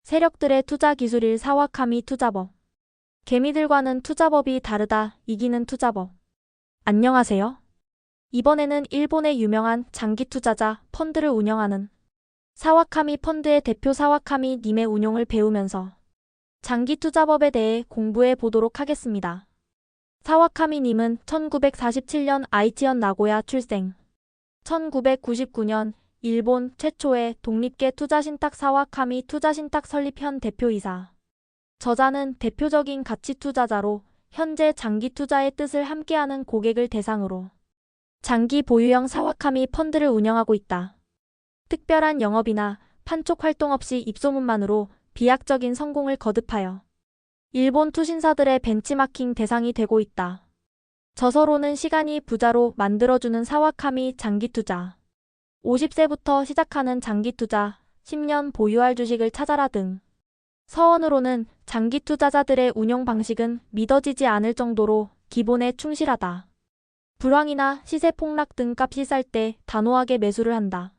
세력들의 투자 기술일 사와카미 투자법. 개미들과는 투자법이 다르다. 이기는 투자법. 안녕하세요. 이번에는 일본의 유명한 장기 투자자 펀드를 운영하는 사와카미 펀드의 대표 사와카미 님의 운용을 배우면서 장기 투자법에 대해 공부해 보도록 하겠습니다. 사와카미 님은 1947년 아이치현 나고야 출생. 1999년 일본 최초의 독립계 투자신탁 사와카미 투자신탁 설립 현 대표이사. 저자는 대표적인 가치 투자자로 현재 장기 투자의 뜻을 함께하는 고객을 대상으로 장기 보유형 사와카미 펀드를 운영하고 있다. 특별한 영업이나 판촉 활동 없이 입소문만으로 비약적인 성공을 거듭하여 일본 투신사들의 벤치마킹 대상이 되고 있다. 저서로는 시간이 부자로 만들어주는 사와카미 장기 투자, 50세부터 시작하는 장기 투자, 10년 보유할 주식을 찾아라 등. 서원으로는 장기 투자자들의 운용 방식은 믿어지지 않을 정도로 기본에 충실하다. 불황이나 시세 폭락 등 값이 쌀 때 단호하게 매수를 한다.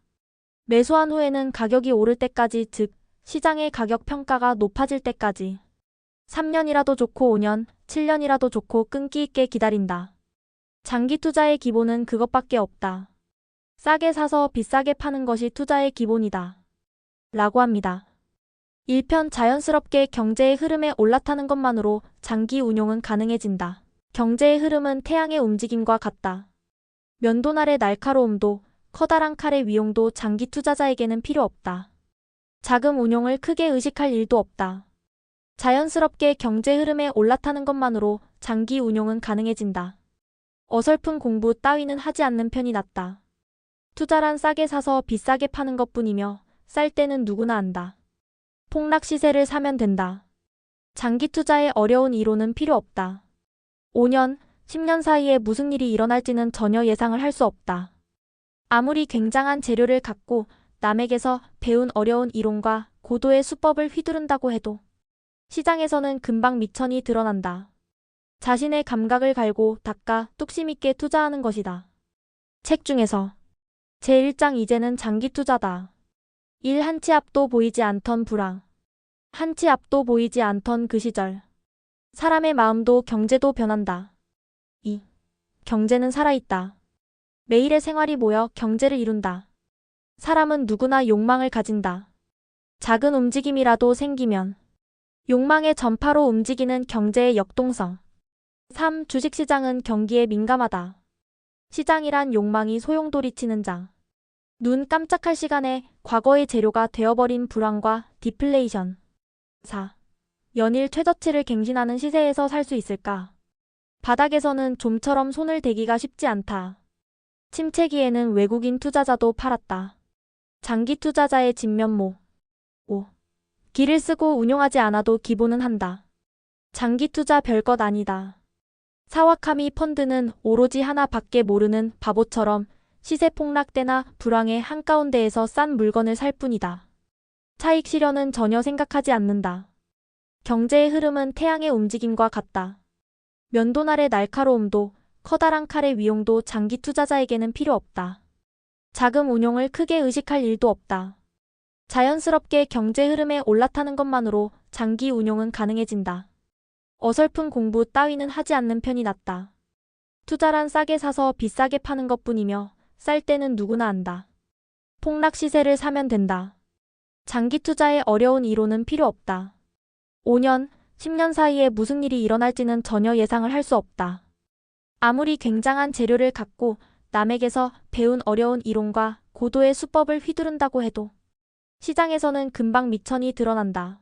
매수한 후에는 가격이 오를 때까지, 즉 시장의 가격 평가가 높아질 때까지 3년이라도 좋고 5년, 7년이라도 좋고 끈기 있게 기다린다. 장기 투자의 기본은 그것밖에 없다. 싸게 사서 비싸게 파는 것이 투자의 기본이다. 라고 합니다. 1편 자연스럽게 경제의 흐름에 올라타는 것만으로 장기 운용은 가능해진다. 경제의 흐름은 태양의 움직임과 같다. 면도날의 날카로움도 커다란 칼의 위용도 장기 투자자에게는 필요 없다. 자금 운용을 크게 의식할 일도 없다. 자연스럽게 경제 흐름에 올라타는 것만으로 장기 운용은 가능해진다. 어설픈 공부 따위는 하지 않는 편이 낫다. 투자란 싸게 사서 비싸게 파는 것뿐이며 쌀 때는 누구나 안다. 폭락 시세를 사면 된다. 장기 투자에 어려운 이론은 필요 없다. 5년, 10년 사이에 무슨 일이 일어날지는 전혀 예상을 할 수 없다. 아무리 굉장한 재료를 갖고 남에게서 배운 어려운 이론과 고도의 수법을 휘두른다고 해도 시장에서는 금방 미천이 드러난다. 자신의 감각을 갈고 닦아 뚝심 있게 투자하는 것이다. 책 중에서 제1장 이제는 장기 투자다. 1. 한치 앞도 보이지 않던 불황. 한치 앞도 보이지 않던 그 시절. 사람의 마음도 경제도 변한다. 2. 경제는 살아있다. 매일의 생활이 모여 경제를 이룬다. 사람은 누구나 욕망을 가진다. 작은 움직임이라도 생기면 욕망의 전파로 움직이는 경제의 역동성. 3. 주식시장은 경기에 민감하다. 시장이란 욕망이 소용돌이치는 장. 눈 깜짝할 시간에 과거의 재료가 되어버린 불황과 디플레이션. 4. 연일 최저치를 갱신하는 시세에서 살 수 있을까? 바닥에서는 좀처럼 손을 대기가 쉽지 않다. 침체기에는 외국인 투자자도 팔았다. 장기 투자자의 진면모. 5. 길을 쓰고 운용하지 않아도 기본은 한다. 장기 투자 별것 아니다. 사와카미 펀드는 오로지 하나밖에 모르는 바보처럼 시세 폭락 때나 불황의 한가운데에서 싼 물건을 살 뿐이다. 차익 실현은 전혀 생각하지 않는다. 경제의 흐름은 태양의 움직임과 같다. 면도날의 날카로움도 커다란 칼의 위용도 장기 투자자에게는 필요 없다. 자금 운용을 크게 의식할 일도 없다. 자연스럽게 경제 흐름에 올라타는 것만으로 장기 운용은 가능해진다. 어설픈 공부 따위는 하지 않는 편이 낫다. 투자란 싸게 사서 비싸게 파는 것뿐이며 쌀 때는 누구나 안다. 폭락 시세를 사면 된다. 장기 투자에 어려운 이론은 필요 없다. 5년, 10년 사이에 무슨 일이 일어날지는 전혀 예상을 할 수 없다. 아무리 굉장한 재료를 갖고 남에게서 배운 어려운 이론과 고도의 수법을 휘두른다고 해도 시장에서는 금방 미천이 드러난다.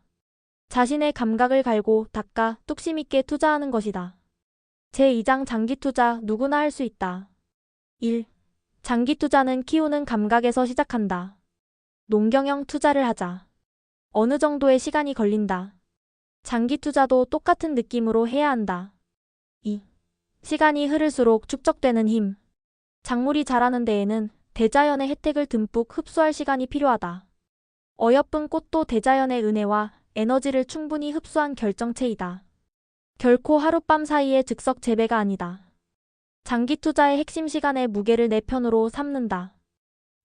자신의 감각을 갈고 닦아 뚝심 있게 투자하는 것이다. 제2장 장기 투자 누구나 할 수 있다. 1. 장기 투자는 키우는 감각에서 시작한다. 농경형 투자를 하자. 어느 정도의 시간이 걸린다. 장기 투자도 똑같은 느낌으로 해야 한다. 2. 시간이 흐를수록 축적되는 힘. 작물이 자라는 데에는 대자연의 혜택을 듬뿍 흡수할 시간이 필요하다. 어여쁜 꽃도 대자연의 은혜와 에너지를 충분히 흡수한 결정체이다. 결코 하룻밤 사이의 즉석 재배가 아니다. 장기 투자의 핵심 시간의 무게를 내 편으로 삼는다.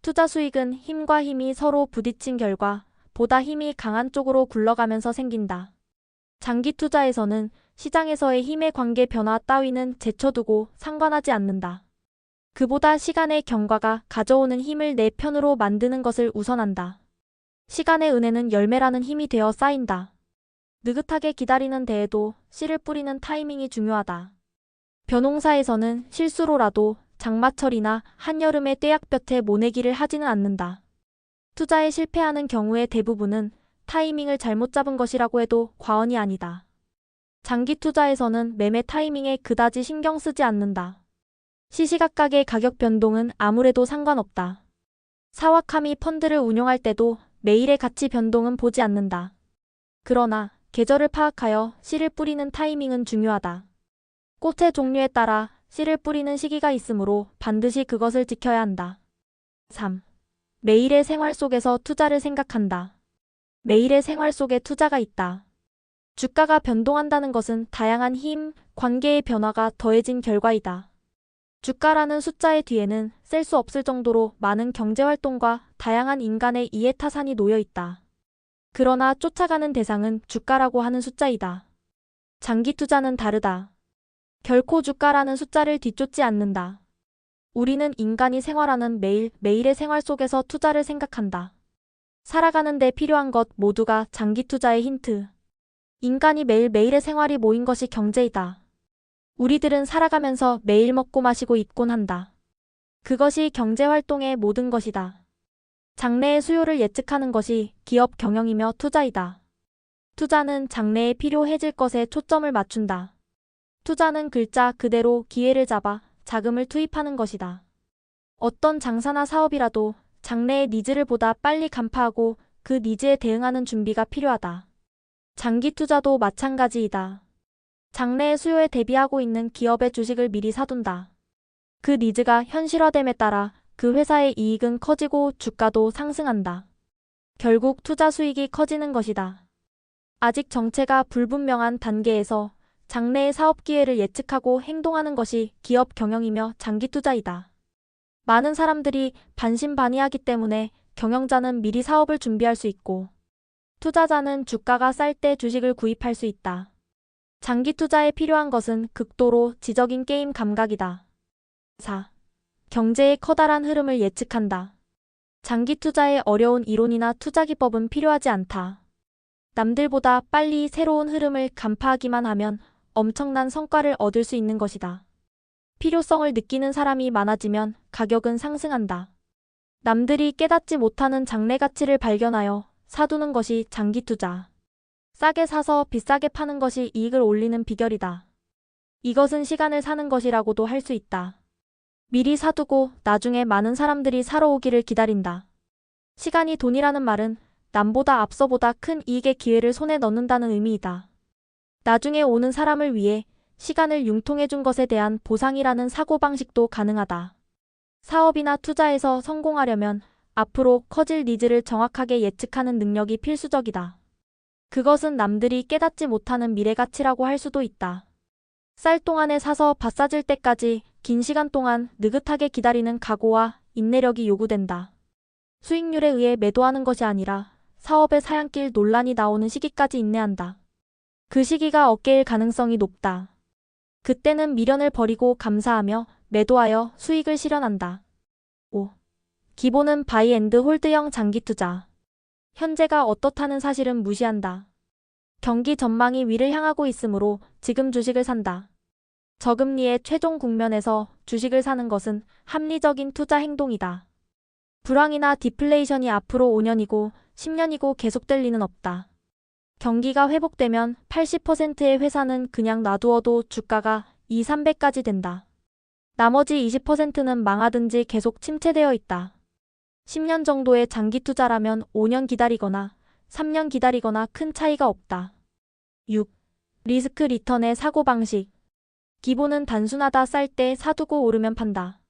투자 수익은 힘과 힘이 서로 부딪힌 결과 보다 힘이 강한 쪽으로 굴러가면서 생긴다. 장기 투자에서는 시장에서의 힘의 관계 변화 따위는 제쳐두고 상관하지 않는다. 그보다 시간의 경과가 가져오는 힘을 내 편으로 만드는 것을 우선한다. 시간의 은혜는 열매라는 힘이 되어 쌓인다. 느긋하게 기다리는 데에도 씨를 뿌리는 타이밍이 중요하다. 벼농사에서는 실수로라도 장마철이나 한여름의 떼약볕에 모내기를 하지는 않는다. 투자에 실패하는 경우의 대부분은 타이밍을 잘못 잡은 것이라고 해도 과언이 아니다. 장기 투자에서는 매매 타이밍에 그다지 신경 쓰지 않는다. 시시각각의 가격 변동은 아무래도 상관없다. 사와카미 펀드를 운용할 때도 매일의 가치 변동은 보지 않는다. 그러나 계절을 파악하여 씨를 뿌리는 타이밍은 중요하다. 꽃의 종류에 따라 씨를 뿌리는 시기가 있으므로 반드시 그것을 지켜야 한다. 3. 매일의 생활 속에서 투자를 생각한다. 매일의 생활 속에 투자가 있다. 주가가 변동한다는 것은 다양한 힘, 관계의 변화가 더해진 결과이다. 주가라는 숫자의 뒤에는 셀 수 없을 정도로 많은 경제활동과 다양한 인간의 이해타산이 놓여 있다. 그러나 쫓아가는 대상은 주가라고 하는 숫자이다. 장기 투자는 다르다. 결코 주가라는 숫자를 뒤쫓지 않는다. 우리는 인간이 생활하는 매일의 생활 속에서 투자를 생각한다. 살아가는 데 필요한 것 모두가 장기 투자의 힌트. 인간이 매일의 생활이 모인 것이 경제이다. 우리들은 살아가면서 매일 먹고 마시고 입곤 한다. 그것이 경제활동의 모든 것이다. 장래의 수요를 예측하는 것이 기업 경영이며 투자이다. 투자는 장래에 필요해질 것에 초점을 맞춘다. 투자는 글자 그대로 기회를 잡아 자금을 투입하는 것이다. 어떤 장사나 사업이라도 장래의 니즈를 보다 빨리 간파하고 그 니즈에 대응하는 준비가 필요하다. 장기 투자도 마찬가지이다. 장래의 수요에 대비하고 있는 기업의 주식을 미리 사둔다. 그 니즈가 현실화됨에 따라 그 회사의 이익은 커지고 주가도 상승한다. 결국 투자 수익이 커지는 것이다. 아직 정체가 불분명한 단계에서 장래의 사업 기회를 예측하고 행동하는 것이 기업 경영이며 장기 투자이다. 많은 사람들이 반신반의하기 때문에 경영자는 미리 사업을 준비할 수 있고 투자자는 주가가 쌀 때 주식을 구입할 수 있다. 장기 투자에 필요한 것은 극도로 지적인 게임 감각이다. 4. 경제의 커다란 흐름을 예측한다. 장기 투자에 어려운 이론이나 투자 기법은 필요하지 않다. 남들보다 빨리 새로운 흐름을 간파하기만 하면 엄청난 성과를 얻을 수 있는 것이다. 필요성을 느끼는 사람이 많아지면 가격은 상승한다. 남들이 깨닫지 못하는 장래 가치를 발견하여 사두는 것이 장기 투자. 싸게 사서 비싸게 파는 것이 이익을 올리는 비결이다. 이것은 시간을 사는 것이라고도 할 수 있다. 미리 사두고 나중에 많은 사람들이 사러 오기를 기다린다. 시간이 돈이라는 말은 남보다 앞서보다 큰 이익의 기회를 손에 넣는다는 의미이다. 나중에 오는 사람을 위해 시간을 융통해 준 것에 대한 보상이라는 사고방식도 가능하다. 사업이나 투자에서 성공하려면 앞으로 커질 니즈를 정확하게 예측하는 능력이 필수적이다. 그것은 남들이 깨닫지 못하는 미래 가치라고 할 수도 있다. 쌀 동안에 사서 밭 싸질 때까지 긴 시간 동안 느긋하게 기다리는 각오와 인내력이 요구된다. 수익률에 의해 매도하는 것이 아니라 사업의 사양길 논란이 나오는 시기까지 인내한다. 그 시기가 어깨일 가능성이 높다. 그때는 미련을 버리고 감사하며 매도하여 수익을 실현한다. 5. 기본은 바이 앤드 홀드형 장기 투자. 현재가 어떻다는 사실은 무시한다. 경기 전망이 위를 향하고 있으므로 지금 주식을 산다. 저금리의 최종 국면에서 주식을 사는 것은 합리적인 투자 행동이다. 불황이나 디플레이션이 앞으로 5년이고 10년이고 계속될 리는 없다. 경기가 회복되면 80%의 회사는 그냥 놔두어도 주가가 2, 3배까지 된다. 나머지 20%는 망하든지 계속 침체되어 있다. 10년 정도의 장기 투자라면 5년 기다리거나 3년 기다리거나 큰 차이가 없다. 6. 리스크 리턴의 사고방식. 기본은 단순하다. 쌀 때 사두고 오르면 판다.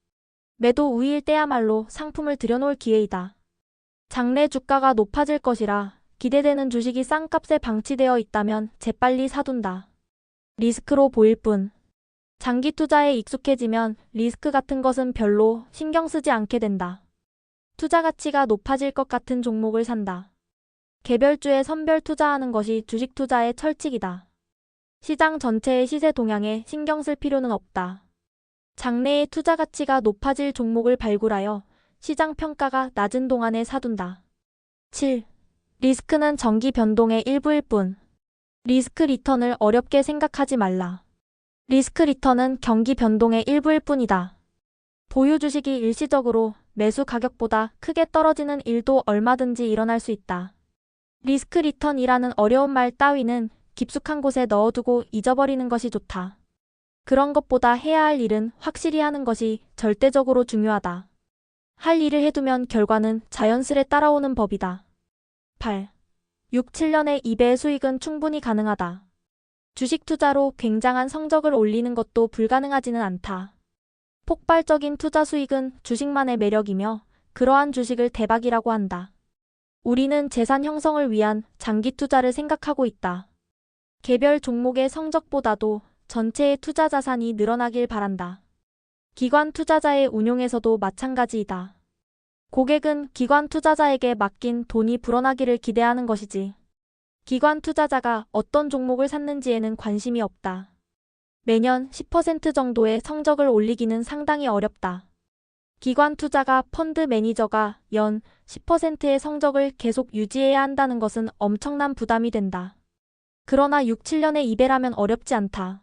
매도 우위일 때야말로 상품을 들여놓을 기회이다. 장래 주가가 높아질 것이라 기대되는 주식이 싼 값에 방치되어 있다면 재빨리 사둔다. 리스크로 보일 뿐. 장기 투자에 익숙해지면 리스크 같은 것은 별로 신경 쓰지 않게 된다. 투자 가치가 높아질 것 같은 종목을 산다. 개별주에 선별 투자하는 것이 주식 투자의 철칙이다. 시장 전체의 시세 동향에 신경 쓸 필요는 없다. 장래의 투자 가치가 높아질 종목을 발굴하여 시장 평가가 낮은 동안에 사둔다. 7. 리스크는 정기 변동의 일부일 뿐. 리스크 리턴을 어렵게 생각하지 말라. 리스크 리턴은 경기 변동의 일부일 뿐이다. 보유 주식이 일시적으로 매수 가격보다 크게 떨어지는 일도 얼마든지 일어날 수 있다. 리스크 리턴이라는 어려운 말 따위는 깊숙한 곳에 넣어두고 잊어버리는 것이 좋다. 그런 것보다 해야 할 일은 확실히 하는 것이 절대적으로 중요하다. 할 일을 해두면 결과는 자연스레 따라오는 법이다. 8. 6, 7년에 2배의 수익은 충분히 가능하다. 주식 투자로 굉장한 성적을 올리는 것도 불가능하지는 않다. 폭발적인 투자 수익은 주식만의 매력이며 그러한 주식을 대박이라고 한다. 우리는 재산 형성을 위한 장기 투자를 생각하고 있다. 개별 종목의 성적보다도 전체의 투자 자산이 늘어나길 바란다. 기관 투자자의 운용에서도 마찬가지이다. 고객은 기관 투자자에게 맡긴 돈이 불어나기를 기대하는 것이지. 기관 투자자가 어떤 종목을 샀는지에는 관심이 없다. 매년 10% 정도의 성적을 올리기는 상당히 어렵다. 기관 투자가 펀드 매니저가 연 10%의 성적을 계속 유지해야 한다는 것은 엄청난 부담이 된다. 그러나 6, 7년에 2배라면 어렵지 않다.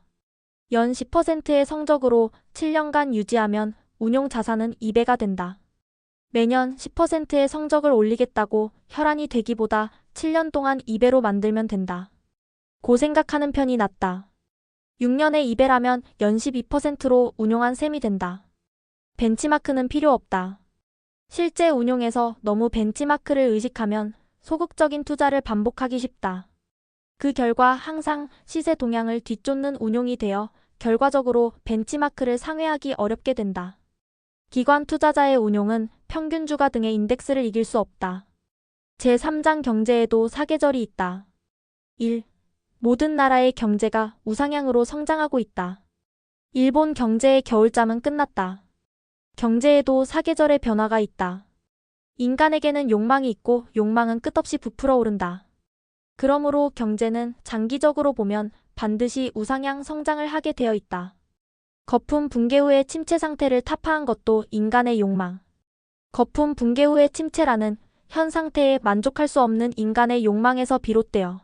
연 10%의 성적으로 7년간 유지하면 운용 자산은 2배가 된다. 매년 10%의 성적을 올리겠다고 혈안이 되기보다 7년 동안 2배로 만들면 된다. 고 생각하는 편이 낫다. 6년에 2배라면 연 12%로 운용한 셈이 된다. 벤치마크는 필요 없다. 실제 운용에서 너무 벤치마크를 의식하면 소극적인 투자를 반복하기 쉽다. 그 결과 항상 시세 동향을 뒤쫓는 운용이 되어 결과적으로 벤치마크를 상회하기 어렵게 된다. 기관 투자자의 운용은 평균주가 등의 인덱스를 이길 수 없다. 제3장 경제에도 사계절이 있다. 1. 모든 나라의 경제가 우상향으로 성장하고 있다. 일본 경제의 겨울잠은 끝났다. 경제에도 사계절의 변화가 있다. 인간에게는 욕망이 있고 욕망은 끝없이 부풀어 오른다. 그러므로 경제는 장기적으로 보면 반드시 우상향 성장을 하게 되어 있다. 거품 붕괴 후의 침체 상태를 타파한 것도 인간의 욕망. 거품 붕괴 후의 침체라는 현 상태에 만족할 수 없는 인간의 욕망에서 비롯되어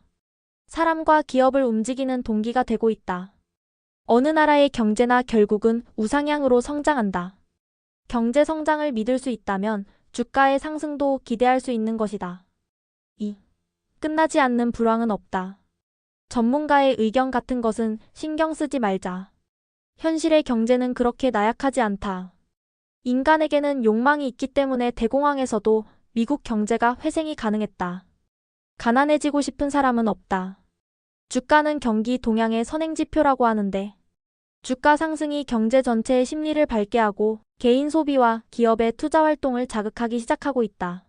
사람과 기업을 움직이는 동기가 되고 있다. 어느 나라의 경제나 결국은 우상향으로 성장한다. 경제 성장을 믿을 수 있다면 주가의 상승도 기대할 수 있는 것이다. 2. 끝나지 않는 불황은 없다. 전문가의 의견 같은 것은 신경 쓰지 말자. 현실의 경제는 그렇게 나약하지 않다. 인간에게는 욕망이 있기 때문에 대공황에서도 미국 경제가 회생이 가능했다. 가난해지고 싶은 사람은 없다. 주가는 경기 동향의 선행지표라고 하는데 주가 상승이 경제 전체의 심리를 밝게 하고 개인 소비와 기업의 투자 활동을 자극하기 시작하고 있다.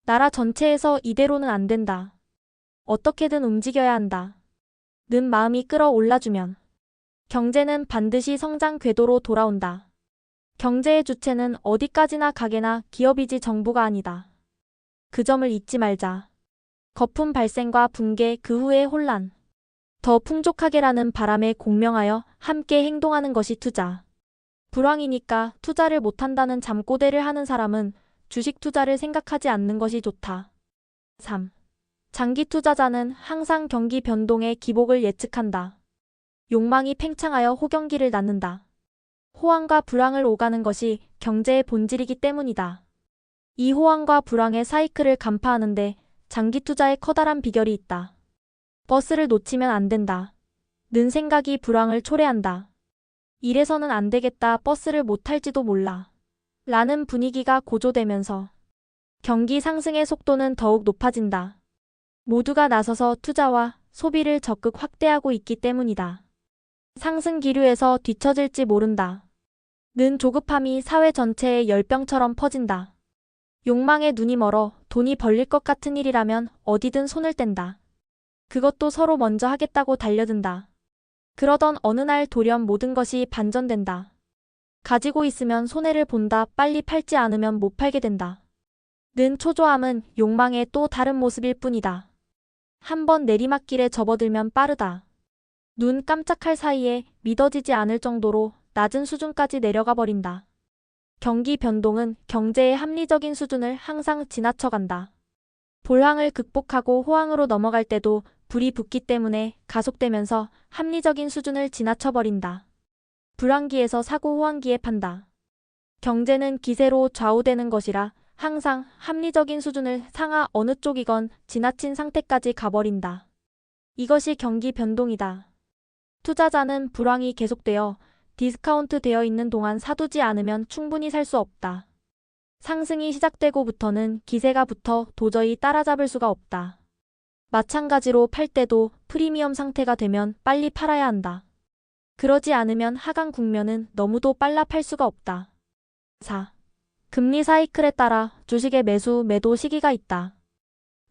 나라 전체에서 이대로는 안 된다. 어떻게든 움직여야 한다. 는 마음이 끌어올라주면 경제는 반드시 성장 궤도로 돌아온다. 경제의 주체는 어디까지나 가게나 기업이지 정부가 아니다. 그 점을 잊지 말자. 거품 발생과 붕괴 그 후의 혼란. 더 풍족하게라는 바람에 공명하여 함께 행동하는 것이 투자. 불황이니까 투자를 못한다는 잠꼬대를 하는 사람은 주식 투자를 생각하지 않는 것이 좋다. 3. 장기 투자자는 항상 경기 변동의 기복을 예측한다. 욕망이 팽창하여 호경기를 낳는다. 호황과 불황을 오가는 것이 경제의 본질이기 때문이다. 이 호황과 불황의 사이클을 간파하는데 장기 투자에 커다란 비결이 있다. 버스를 놓치면 안 된다. 는 생각이 불황을 초래한다. 이래서는 안 되겠다, 버스를 못 탈지도 몰라. 라는 분위기가 고조되면서 경기 상승의 속도는 더욱 높아진다. 모두가 나서서 투자와 소비를 적극 확대하고 있기 때문이다. 상승 기류에서 뒤처질지 모른다. 는 조급함이 사회 전체에 열병처럼 퍼진다. 욕망에 눈이 멀어 돈이 벌릴 것 같은 일이라면 어디든 손을 뗀다. 그것도 서로 먼저 하겠다고 달려든다. 그러던 어느 날 돌연 모든 것이 반전된다. 가지고 있으면 손해를 본다. 빨리 팔지 않으면 못 팔게 된다. 는 초조함은 욕망의 또 다른 모습일 뿐이다. 한번 내리막길에 접어들면 빠르다. 눈 깜짝할 사이에 믿어지지 않을 정도로 낮은 수준까지 내려가 버린다. 경기 변동은 경제의 합리적인 수준을 항상 지나쳐간다. 볼황을 극복하고 호황으로 넘어갈 때도 불이 붙기 때문에 가속되면서 합리적인 수준을 지나쳐버린다. 불황기에서 사고 호황기에 판다. 경제는 기세로 좌우되는 것이라 항상 합리적인 수준을 상하 어느 쪽이건 지나친 상태까지 가버린다. 이것이 경기 변동이다. 투자자는 불황이 계속되어 디스카운트 되어 있는 동안 사두지 않으면 충분히 살 수 없다. 상승이 시작되고부터는 기세가 붙어 도저히 따라잡을 수가 없다. 마찬가지로 팔 때도 프리미엄 상태가 되면 빨리 팔아야 한다. 그러지 않으면 하강 국면은 너무도 빨라 팔 수가 없다. 4. 금리 사이클에 따라 주식의 매수, 매도 시기가 있다.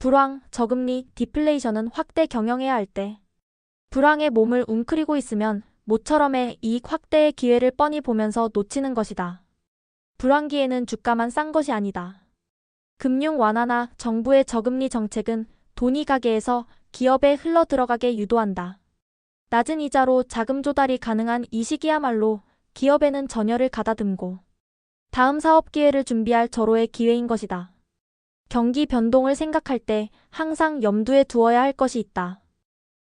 불황, 저금리, 디플레이션은 확대 경영해야 할 때. 불황에 몸을 웅크리고 있으면 모처럼의 이익 확대의 기회를 뻔히 보면서 놓치는 것이다. 불황기에는 주가만 싼 것이 아니다. 금융 완화나 정부의 저금리 정책은 돈이 가게에서 기업에 흘러 들어가게 유도한다. 낮은 이자로 자금 조달이 가능한 이 시기야말로 기업에는 전열을 가다듬고 다음 사업 기회를 준비할 절호의 기회인 것이다. 경기 변동을 생각할 때 항상 염두에 두어야 할 것이 있다.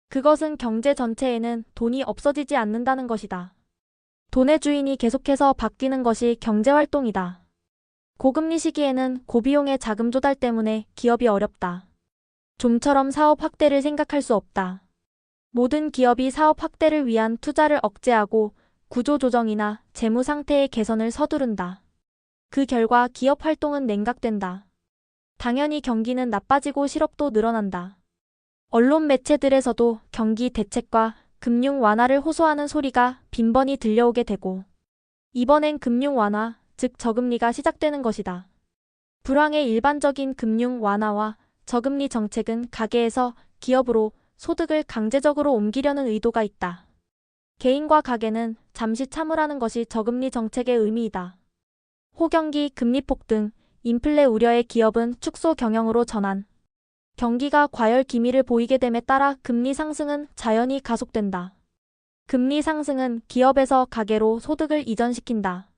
그것은 경제 전체에는 돈이 없어지지 않는다는 것이다. 돈의 주인이 계속해서 바뀌는 것이 경제활동이다. 고금리 시기에는 고비용의 자금 조달 때문에 기업이 어렵다. 좀처럼 사업 확대를 생각할 수 없다. 모든 기업이 사업 확대를 위한 투자를 억제하고 구조조정이나 재무 상태의 개선을 서두른다. 그 결과 기업 활동은 냉각된다. 당연히 경기는 나빠지고 실업도 늘어난다. 언론 매체들에서도 경기 대책과 금융 완화를 호소하는 소리가 빈번히 들려오게 되고 이번엔 금융 완화, 즉 저금리가 시작되는 것이다. 불황의 일반적인 금융 완화와 저금리 정책은 가계에서 기업으로 소득을 강제적으로 옮기려는 의도가 있다. 개인과 가계는 잠시 참으라는 것이 저금리 정책의 의미이다. 호경기, 금리 폭등, 인플레 우려의 기업은 축소 경영으로 전환. 경기가 과열 기미를 보이게 됨에 따라 금리 상승은 자연히 가속된다. 금리 상승은 기업에서 가계로 소득을 이전시킨다.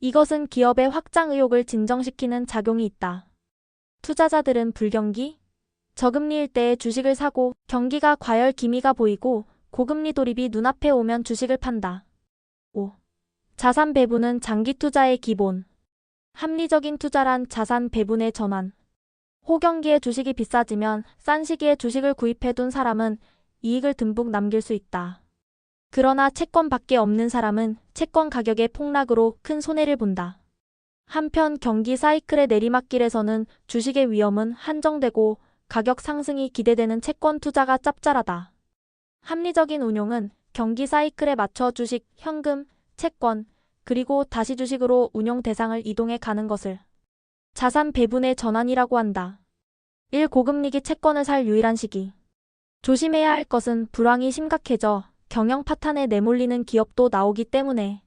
이것은 기업의 확장 의욕을 진정시키는 작용이 있다. 투자자들은 불경기, 저금리일 때에 주식을 사고 경기가 과열 기미가 보이고 고금리 돌입이 눈앞에 오면 주식을 판다. 5. 자산 배분은 장기 투자의 기본. 합리적인 투자란 자산 배분의 전환. 호경기에 주식이 비싸지면 싼 시기에 주식을 구입해둔 사람은 이익을 듬뿍 남길 수 있다. 그러나 채권밖에 없는 사람은 채권 가격의 폭락으로 큰 손해를 본다. 한편 경기 사이클의 내리막길에서는 주식의 위험은 한정되고 가격 상승이 기대되는 채권 투자가 짭짤하다. 합리적인 운용은 경기 사이클에 맞춰 주식, 현금, 채권, 그리고 다시 주식으로 운용 대상을 이동해 가는 것을 자산 배분의 전환이라고 한다. 1. 고금리기 채권을 살 유일한 시기. 조심해야 할 것은 불황이 심각해져 경영 파탄에 내몰리는 기업도 나오기 때문에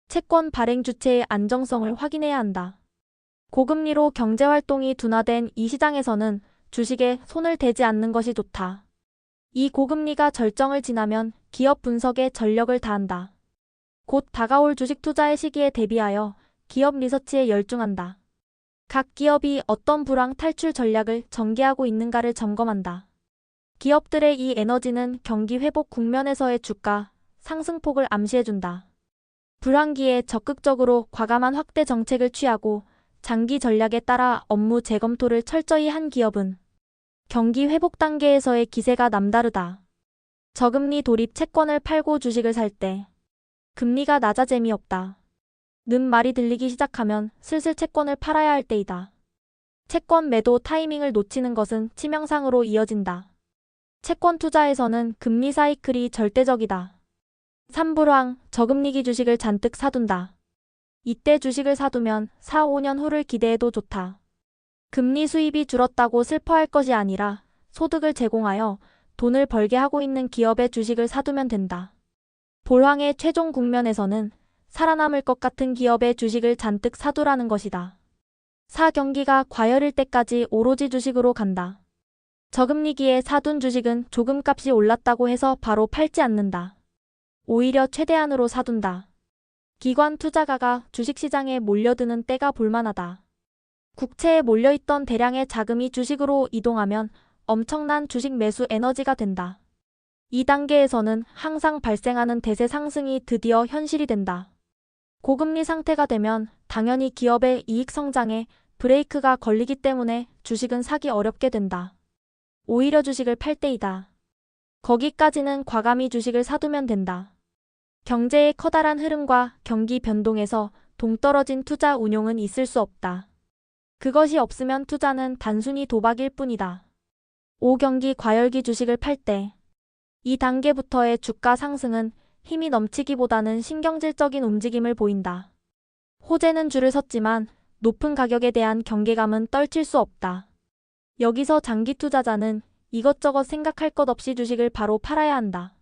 채권 발행 주체의 안정성을 확인해야 한다. 고금리로 경제활동이 둔화된 이 시장에서는 주식에 손을 대지 않는 것이 좋다. 이 고금리가 절정을 지나면 기업 분석에 전력을 다한다. 곧 다가올 주식 투자의 시기에 대비하여 기업 리서치에 열중한다. 각 기업이 어떤 불황 탈출 전략을 전개하고 있는가를 점검한다. 기업들의 이 에너지는 경기 회복 국면에서의 주가 상승폭을 암시해준다. 불황기에 적극적으로 과감한 확대 정책을 취하고 장기 전략에 따라 업무 재검토를 철저히 한 기업은 경기 회복 단계에서의 기세가 남다르다. 저금리 돌입 채권을 팔고 주식을 살 때 금리가 낮아 재미없다. 는 말이 들리기 시작하면 슬슬 채권을 팔아야 할 때이다. 채권 매도 타이밍을 놓치는 것은 치명상으로 이어진다. 채권 투자에서는 금리 사이클이 절대적이다. 3불황, 저금리기 주식을 잔뜩 사둔다. 이때 주식을 사두면 4, 5년 후를 기대해도 좋다. 금리 수입이 줄었다고 슬퍼할 것이 아니라 소득을 제공하여 돈을 벌게 하고 있는 기업의 주식을 사두면 된다. 볼황의 최종 국면에서는 살아남을 것 같은 기업의 주식을 잔뜩 사두라는 것이다. 4. 경기가 과열일 때까지 오로지 주식으로 간다. 저금리기에 사둔 주식은 조금 값이 올랐다고 해서 바로 팔지 않는다. 오히려 최대한으로 사둔다. 기관 투자가가 주식시장에 몰려드는 때가 볼만하다. 국채에 몰려있던 대량의 자금이 주식으로 이동하면 엄청난 주식 매수 에너지가 된다. 이 단계에서는 항상 발생하는 대세 상승이 드디어 현실이 된다. 고금리 상태가 되면 당연히 기업의 이익 성장에 브레이크가 걸리기 때문에 주식은 사기 어렵게 된다. 오히려 주식을 팔 때이다. 거기까지는 과감히 주식을 사두면 된다. 경제의 커다란 흐름과 경기 변동에서 동떨어진 투자 운용은 있을 수 없다. 그것이 없으면 투자는 단순히 도박일 뿐이다. 5. 경기 과열기 주식을 팔 때. 이 단계부터의 주가 상승은 힘이 넘치기보다는 신경질적인 움직임을 보인다. 호재는 줄을 섰지만 높은 가격에 대한 경계감은 떨칠 수 없다. 여기서 장기 투자자는 이것저것 생각할 것 없이 주식을 바로 팔아야 한다.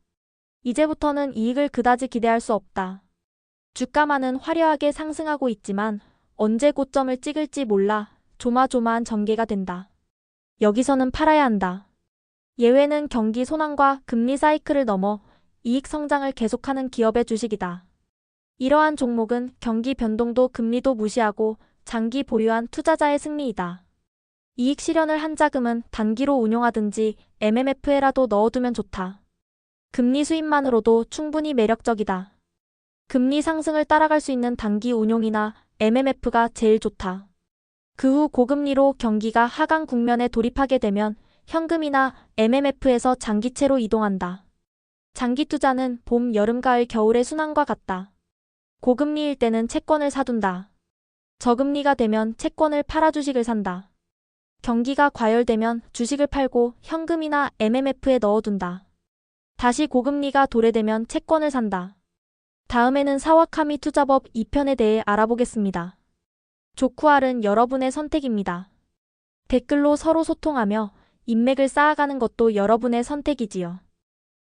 이제부터는 이익을 그다지 기대할 수 없다. 주가만은 화려하게 상승하고 있지만 언제 고점을 찍을지 몰라 조마조마한 전개가 된다. 여기서는 팔아야 한다. 예외는 경기 손황과 금리 사이클을 넘어 이익 성장을 계속하는 기업의 주식이다. 이러한 종목은 경기 변동도 금리도 무시하고 장기 보유한 투자자의 승리이다. 이익 실현을 한 자금은 단기로 운용하든지 MMF에라도 넣어두면 좋다. 금리 수입만으로도 충분히 매력적이다. 금리 상승을 따라갈 수 있는 단기 운용이나 MMF가 제일 좋다. 그 후 고금리로 경기가 하강 국면에 돌입하게 되면 현금이나 MMF에서 장기채로 이동한다. 장기 투자는 봄, 여름, 가을, 겨울의 순환과 같다. 고금리일 때는 채권을 사둔다. 저금리가 되면 채권을 팔아 주식을 산다. 경기가 과열되면 주식을 팔고 현금이나 MMF에 넣어둔다. 다시 고금리가 도래되면 채권을 산다. 다음에는 사와카미 투자법 2편에 대해 알아보겠습니다. 조쿠알은 여러분의 선택입니다. 댓글로 서로 소통하며 인맥을 쌓아가는 것도 여러분의 선택이지요.